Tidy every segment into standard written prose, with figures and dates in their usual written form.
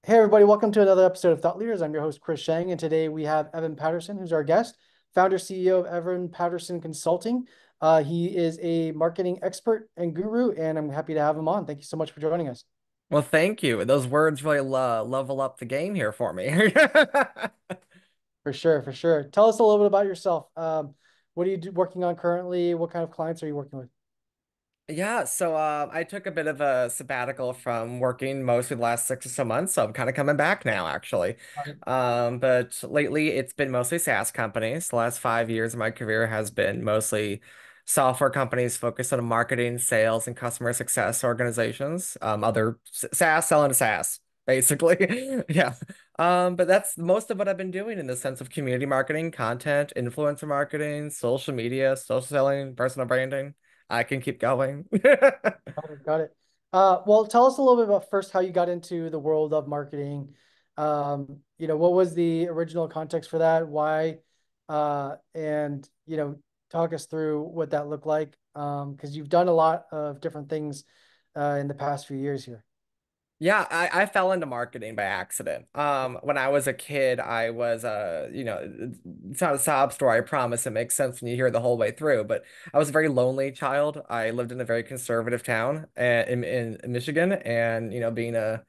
Hey everybody, welcome to another episode of Thought Leaders. I'm your host, Chris Shang, and today we have Evan Patterson, who's our guest, founder CEO of Evan Patterson Consulting. He is a marketing expert and guru, and I'm happy to have him on. Thank you so much for joining us. Well, thank you. Those words really level up the game here for me. For sure, for sure. Tell us a little bit about yourself. What are you working on currently? What kind of clients are you working with? Yeah, so I took a bit of a sabbatical from working mostly the last 6 or so months, so I'm kind of coming back now, actually. But lately it's been mostly SaaS companies. The last 5 years of my career has been mostly software companies focused on marketing, sales, and customer success organizations. Other SaaS selling to SaaS, basically. Yeah. But that's most of what I've been doing in the sense of community marketing, content, influencer marketing, social media, social selling, personal branding. I can keep going. Got it. Got it. Well, tell us a little bit about first how you got into the world of marketing. What was the original context for that? Why? And talk us through what that looked like. Because you've done a lot of different things in the past few years here. Yeah, I fell into marketing by accident. When I was a kid, I was it's not a sob story, I promise. It makes sense when you hear it the whole way through, but I was a very lonely child. I lived in a very conservative town in Michigan, and being a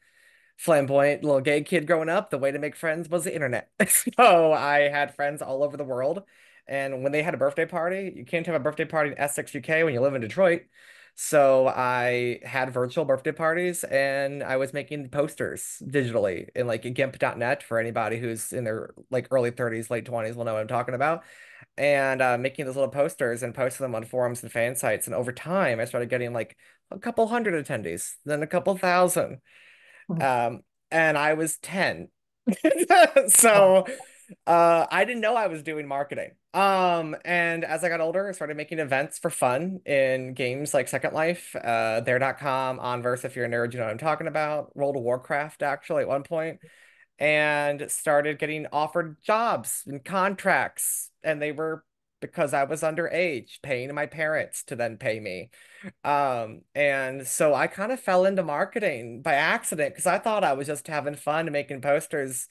flamboyant little gay kid growing up, the way to make friends was the internet. So I had friends all over the world. And when they had a birthday party, you can't have a birthday party in Essex, UK when you live in Detroit. So I had virtual birthday parties and I was making posters digitally in like gimp.net for anybody who's in their like early 30s, late 20s will know what I'm talking about. And making those little posters and posting them on forums and fan sites. And over time, I started getting like a couple hundred attendees, then a couple thousand. Mhm. Um, and I was 10. Wow. So I didn't know I was doing marketing. And as I got older, I started making events for fun in games like Second Life, there.com, Onverse, if you're a nerd, you know what I'm talking about. World of Warcraft, actually, at one point, and started getting offered jobs and contracts. And they were because I was underage, paying my parents to then pay me. And so I kind of fell into marketing by accident because I thought I was just having fun and making posters.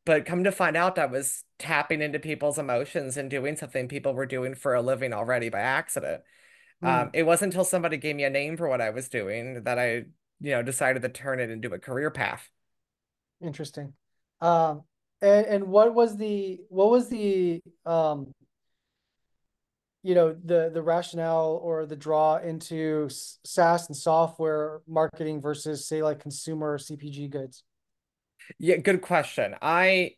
But come to find out, I was tapping into people's emotions and doing something people were doing for a living already by accident. Hmm. It wasn't until somebody gave me a name for what I was doing that I, decided to turn it into a career path. Interesting. Um, and what was the the rationale or the draw into SaaS and software marketing versus say like consumer CPG goods? Yeah, good question.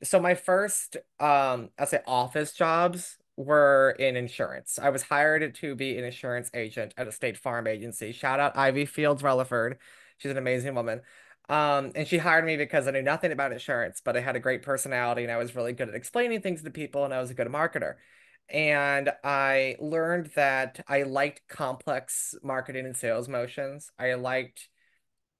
So my first I'll say office jobs were in insurance. I was hired to be an insurance agent at a state farm agency. Shout out Ivy Fields Rutherford. She's an amazing woman. And she hired me because I knew nothing about insurance, but I had a great personality and I was really good at explaining things to people and I was a good marketer. And I learned that I liked complex marketing and sales motions. I liked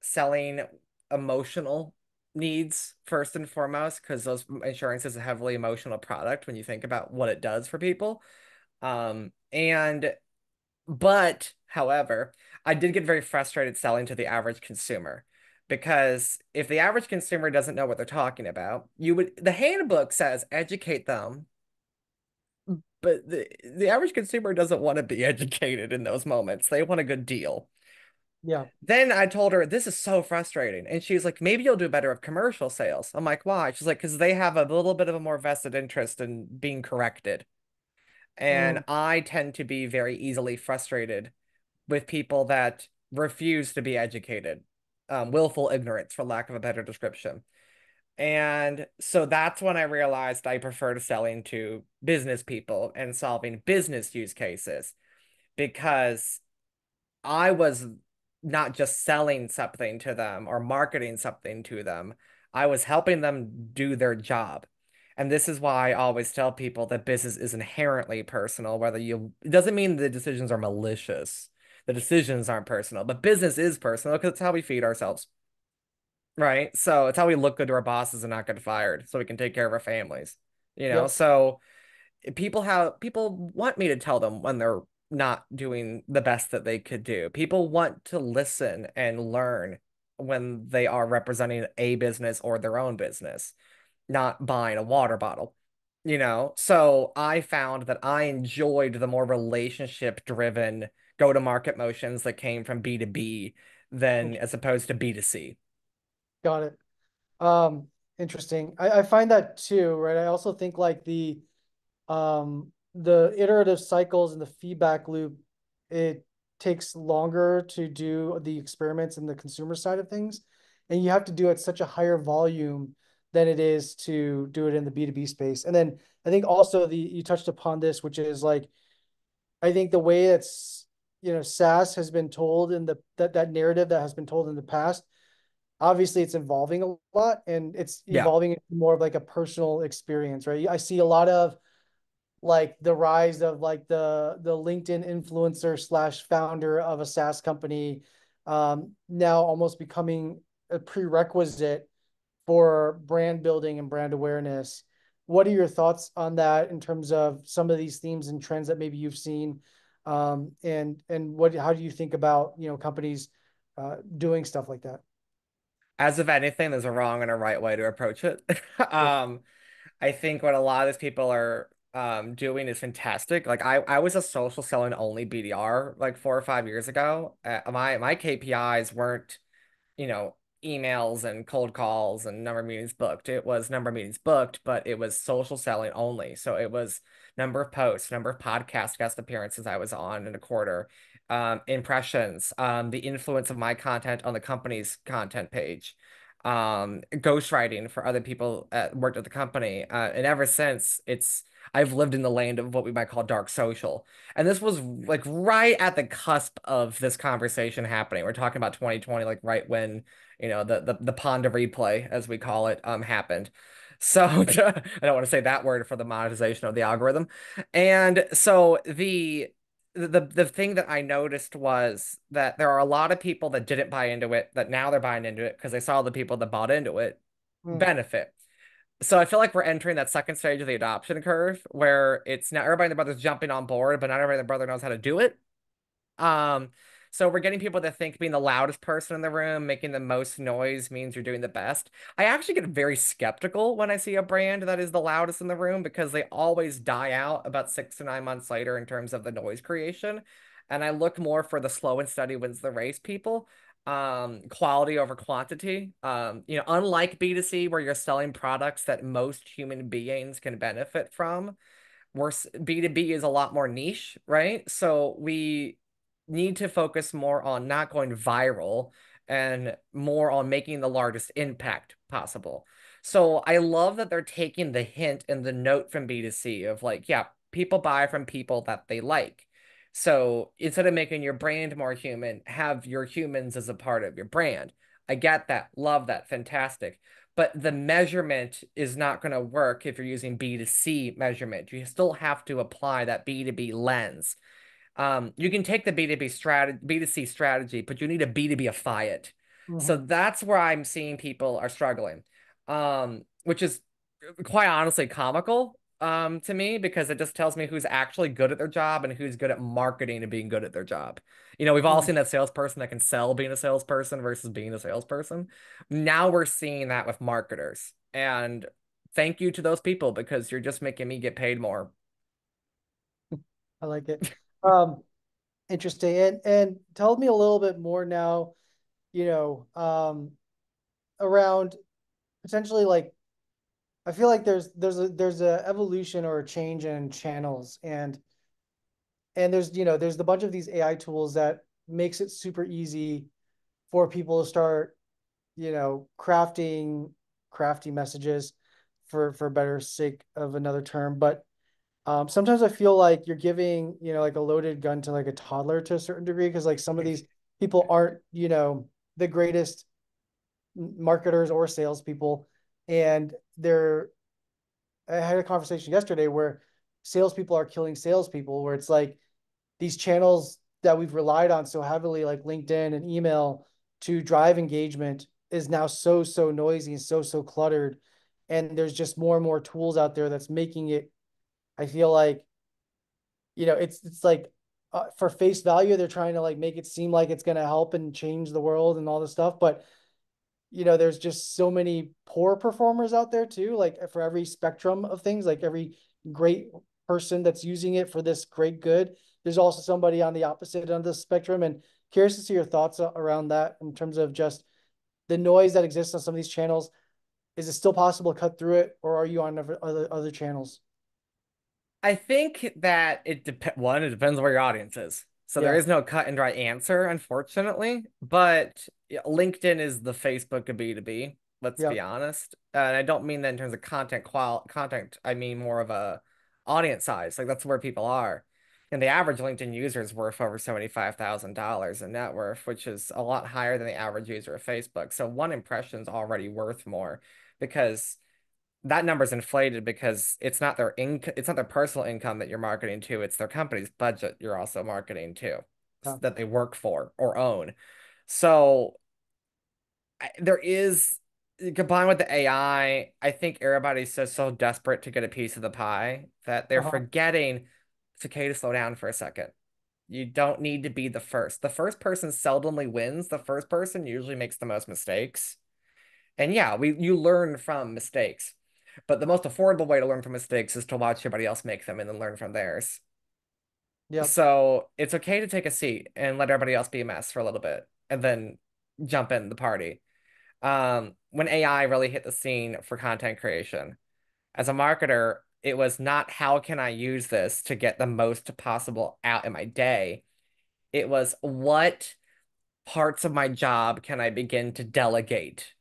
selling emotional needs first and foremost because those insurance is a heavily emotional product when you think about what it does for people. And but however, I did get very frustrated selling to the average consumer because if the average consumer doesn't know what they're talking about, the handbook says educate them, but the average consumer doesn't want to be educated in those moments. They want a good deal. Yeah. Then I told her, this is so frustrating. And she's like, maybe you'll do better with commercial sales. I'm like, why? She's like, because they have a little bit of a more vested interest in being corrected. And Mm, I tend to be very easily frustrated with people that refuse to be educated, willful ignorance, for lack of a better description. And so that's when I realized I prefer to selling to business people and solving business use cases because I was not just selling something to them or marketing something to them. I was helping them do their job. And this is why I always tell people that business is inherently personal, it doesn't mean the decisions are malicious. The decisions aren't personal, but business is personal because it's how we feed ourselves, right? So it's how we look good to our bosses and not get fired so we can take care of our families, you know? yep. So people want me to tell them when they're not doing the best that they could do. People want to listen and learn. when they are representing a business or their own business, not buying a water bottle, you know? So I found that I enjoyed the more relationship driven go-to-market motions that came from B2B than as opposed to B2C. Got it. Um, Interesting. I find that too, right? I also think like the iterative cycles and the feedback loop, it takes longer to do the experiments in the consumer side of things. And you have to do it at such a higher volume than it is to do it in the B2B space. And then I think also you touched upon this, which is like, I think the way it's, SaaS has been told in that narrative that has been told in the past, obviously it's evolving a lot and it's Yeah. evolving into more of like a personal experience, right? I see a lot of like the rise of like the LinkedIn influencer slash founder of a SaaS company, now almost becoming a prerequisite for brand building and brand awareness. What are your thoughts on that in terms of some of these themes and trends that maybe you've seen? And how do you think about, companies doing stuff like that? As of anything, there's a wrong and a right way to approach it. Yeah. Um, I think what a lot of these people are doing is fantastic. Like I was a social selling only BDR like 4 or 5 years ago. My KPIs weren't, you know, emails and cold calls and number of meetings booked. It was number of meetings booked, but it was social selling only. So it was number of posts, number of podcast guest appearances I was on in a quarter, impressions, the influence of my content on the company's content page, ghostwriting for other people that worked at the company. And ever since, I've lived in the land of what we might call dark social. And this was like right at the cusp of this conversation happening. We're talking about 2020, like right when, the pond of replay, as we call it, happened. So I don't want to say that word for the monetization of the algorithm. And so the thing that I noticed was that there are a lot of people that didn't buy into it, that now they're buying into it because they saw the people that bought into it Mm, benefit. So I feel like we're entering that second stage of the adoption curve where it's now everybody and their brother's jumping on board, but not everybody and their brother knows how to do it. Um, so we're getting people that think being the loudest person in the room, making the most noise means you're doing the best. I actually get very skeptical when I see a brand that is the loudest in the room because they always die out about 6 to 9 months later in terms of the noise creation. And I look more for the slow and steady wins the race people. Quality over quantity. Unlike B2C where you're selling products that most human beings can benefit from, where B2B is a lot more niche, right? So we need to focus more on not going viral and more on making the largest impact possible. So I love that they're taking the hint and the note from B2C of like, yeah, people buy from people that they like. So instead of making your brand more human, have your humans as a part of your brand. I get that. Love that. Fantastic. But the measurement is not going to work if you're using B2C measurement. You still have to apply that B2B lens. You can take the B2B strategy, B2C strategy, but you need a B2Bify it. So mhm, that's where I'm seeing people are struggling, which is quite honestly comical to me because it just tells me who's actually good at their job and who's good at marketing and being good at their job. We've all mhm. seen that salesperson that can sell being a salesperson versus being a salesperson. Now we're seeing that with marketers. And thank you to those people because you're just making me get paid more. I like it. Um, Interesting. And tell me a little bit more now, around potentially like I feel like there's a evolution or a change in channels and there's the bunch of these AI tools that makes it super easy for people to start, crafty messages for better sake of another term. But sometimes I feel like you're giving, like a loaded gun to like a toddler to a certain degree because like some of these people aren't, the greatest marketers or salespeople, and I had a conversation yesterday where salespeople are killing salespeople, where it's like these channels that we've relied on so heavily, like LinkedIn and email, to drive engagement is now so noisy and so cluttered, and there's just more and more tools out there that's making it. I feel like it's like for face value, they're trying to like make it seem like it's going to help and change the world and all this stuff. But there's just so many poor performers out there too. Like for every spectrum of things, like every great person that's using it for this great good, there's also somebody on the opposite end of the spectrum. And curious to see your thoughts around that in terms of just the noise that exists on some of these channels. Is it still possible to cut through it, or are you on other channels? I think that it depends where your audience is. So there Yeah, is no cut and dry answer, unfortunately. But yeah, LinkedIn is the Facebook of B2B, let's yeah, be honest. And I don't mean that in terms of content, I mean more of a audience size. Like that's where people are. And the average LinkedIn user is worth over $75,000 in net worth, which is a lot higher than the average user of Facebook. So one impression is already worth more because that number's inflated because it's not their personal income that you're marketing to, it's their company's budget you're also marketing to yeah. that they work for or own. So there is combined with the I think everybody's so desperate to get a piece of the pie that they're Uh-huh. forgetting it's okay to slow down for a second. You don't need to be the first. The first person seldomly wins. The first person usually makes the most mistakes. And yeah, you learn from mistakes. But the most affordable way to learn from mistakes is to watch everybody else make them and then learn from theirs. Yep. So it's okay to take a seat and let everybody else be a mess for a little bit and then jump in the party. When AI really hit the scene for content creation, as a marketer, it was not how can I use this to get the most possible out in my day. It was what parts of my job can I begin to delegate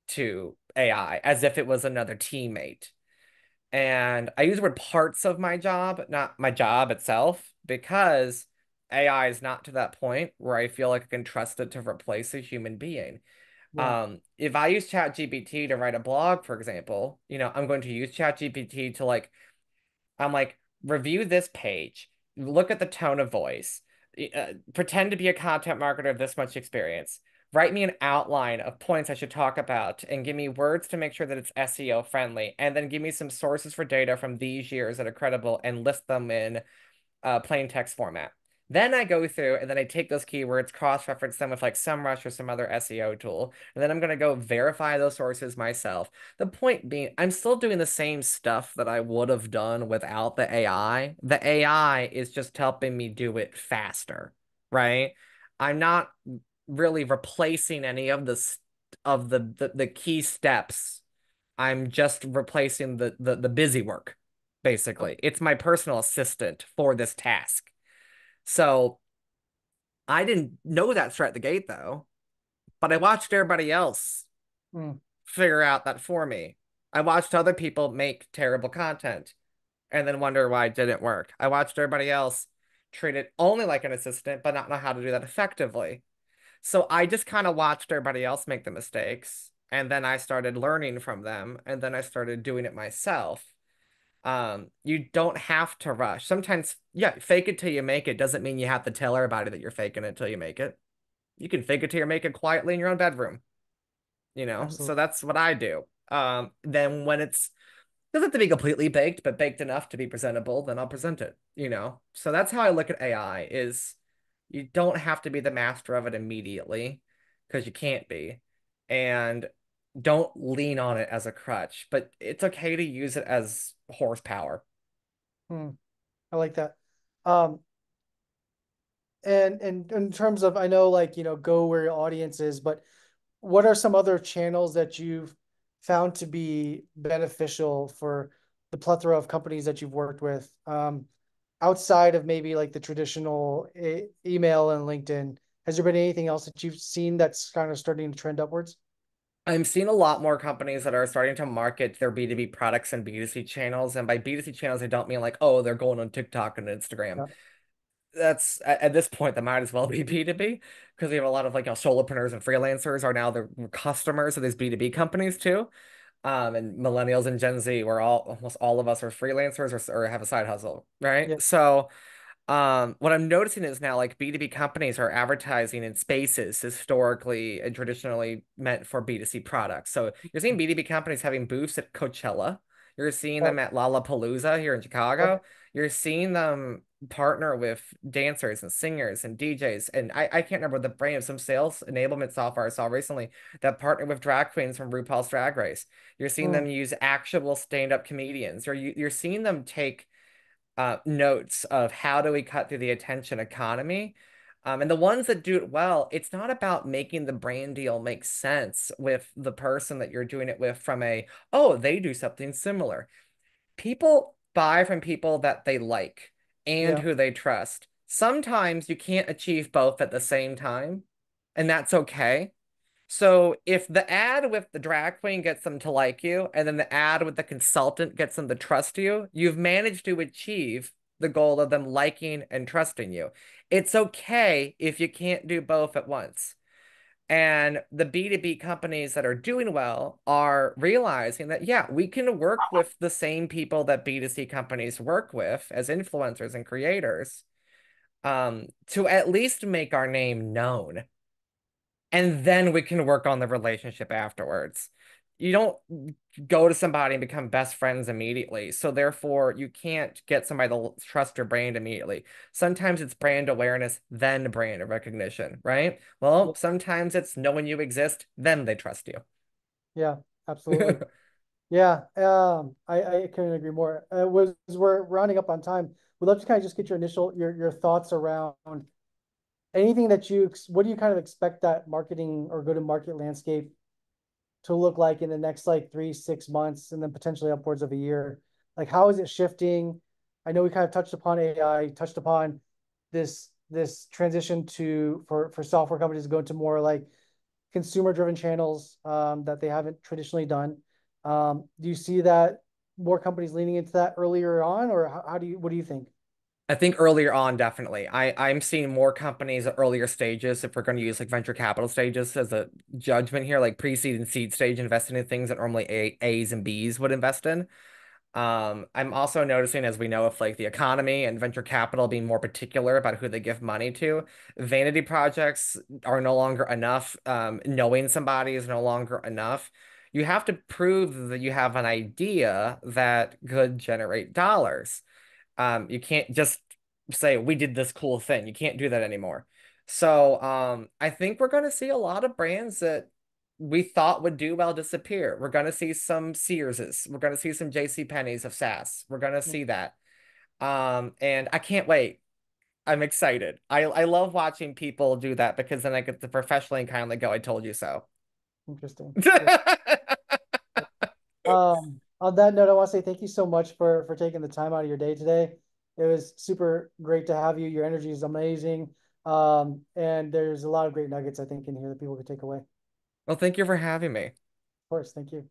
to AI as if it was another teammate. And I use the word parts of my job, not my job itself, because AI is not to that point where I feel like I can trust it to replace a human being. Yeah. If I use ChatGPT to write a blog, for example, I'm going to use ChatGPT to I'm like, review this page, look at the tone of voice, pretend to be a content marketer of this much experience. Write me an outline of points I should talk about and give me words to make sure that it's SEO friendly. And then give me some sources for data from these years that are credible and list them in plain text format. Then I go through and then I take those keywords, cross-reference them with like SEMrush or some other SEO tool, and then I'm gonna go verify those sources myself. The point being, I'm still doing the same stuff that I would have done without the AI. The AI is just helping me do it faster, right? I'm not really replacing any of the key steps. I'm just replacing the busy work, basically. It's my personal assistant for this task. So I didn't know that straight at the gate though, but I watched everybody else Mm. figure out that for me. I watched other people make terrible content and then wonder why it didn't work. I watched everybody else treat it only like an assistant, but not know how to do that effectively. So I just kind of watched everybody else make the mistakes, and then I started learning from them, and then I started doing it myself. You don't have to rush. Sometimes, yeah, fake it till you make it doesn't mean you have to tell everybody that you're faking it till you make it. You can fake it till you make it quietly in your own bedroom, you know? So Absolutely. that's what I do. Then when it's doesn't have to be completely baked, but baked enough to be presentable, then I'll present it, you know? So that's how I look at AI is you don't have to be the master of it immediately because you can't be. And don't lean on it as a crutch, but it's okay to use it as horsepower. Mm. I like that. Um, and in terms of, I know like, go where your audience is, but what are some other channels that you've found to be beneficial for the plethora of companies that you've worked with, outside of maybe like the traditional email and LinkedIn? Has there been anything else that you've seen that's kind of starting to trend upwards? I'm seeing a lot more companies that are starting to market their B2B products and B2C channels. And by B2C channels, I don't mean like, oh, they're going on TikTok and Instagram. Yeah. That's at this point, that might as well be B2B because we have a lot of like solopreneurs and freelancers are now the customers of these B2B companies too. And millennials and Gen Z, we're all almost all of us are freelancers or have a side hustle, right? Yeah. So what I'm noticing is now like B2B companies are advertising in spaces historically and traditionally meant for B2C products. So you're seeing B2B companies having booths at Coachella. You're seeing them Oh, at Lollapalooza here in okay. Chicago. You're seeing them partner with dancers and singers and DJs. And I can't remember the brand of some sales enablement software I saw recently that partnered with drag queens from RuPaul's Drag Race. You're seeing them Mm, use actual stand-up comedians, or you're seeing them take notes of how do we cut through the attention economy. And the ones that do it well, it's not about making the brand deal make sense with the person that you're doing it with from a, oh, they do something similar. People buy from people that they like and yeah, who they trust. Sometimes you can't achieve both at the same time, and that's okay. So if the ad with the drag queen gets them to like you, and then the ad with the consultant gets them to trust you, you've managed to achieve the goal of them liking and trusting you. It's okay if you can't do both at once. And the B2B companies that are doing well are realizing that, yeah, we can work with the same people that B2C companies work with as influencers and creators, to at least make our name known, and then we can work on the relationship afterwards. You don't go to somebody and become best friends immediately. So therefore, you can't get somebody to trust your brand immediately. Sometimes it's brand awareness, then brand recognition, right? yeah, Well, sometimes it's knowing you exist, then they trust yeah, absolutely. you. Yeah, I couldn't agree more. We're rounding up on time. We'd love to kind of just get your initial your thoughts around anything that what do you kind of expect that marketing or go-to-market landscape to look like in the next like 3, 6 months, and then potentially upwards of a year? Like, how is it shifting? I know we kind of touched upon AI, touched upon this transition to for software companies to go into more like consumer-driven channels that they haven't traditionally done. Do you see that more companies leaning into that earlier on, or how do you what do you think? I think earlier on, definitely. I'm seeing more companies at earlier stages, if we're going to use like venture capital stages as a judgment here, like pre-seed and seed stage, investing in things that normally A's and B's would invest in. I'm also noticing, as we know, if like the economy and venture capital being more particular about who they give money to, vanity projects are no longer enough. Knowing somebody is no longer enough. You have to prove that you have an idea that could generate dollars. You can't just say we did this cool thing. You can't do that anymore. So, I think we're going to see a lot of brands that we thought would do well disappear. We're going to see some Searses. We're going to see some J.C. Penney's of SaaS. We're going to see that. And I can't wait. I'm excited. I love watching people do that because then I get to professionally and kindly go, I told you so. Interesting. Yeah. On that note, I want to say thank you so much for taking the time out of your day today. It was super great to have you. Your energy is amazing. And there's a lot of great nuggets I think in here that people could take away. Of Well, thank you for having me. course, thank you.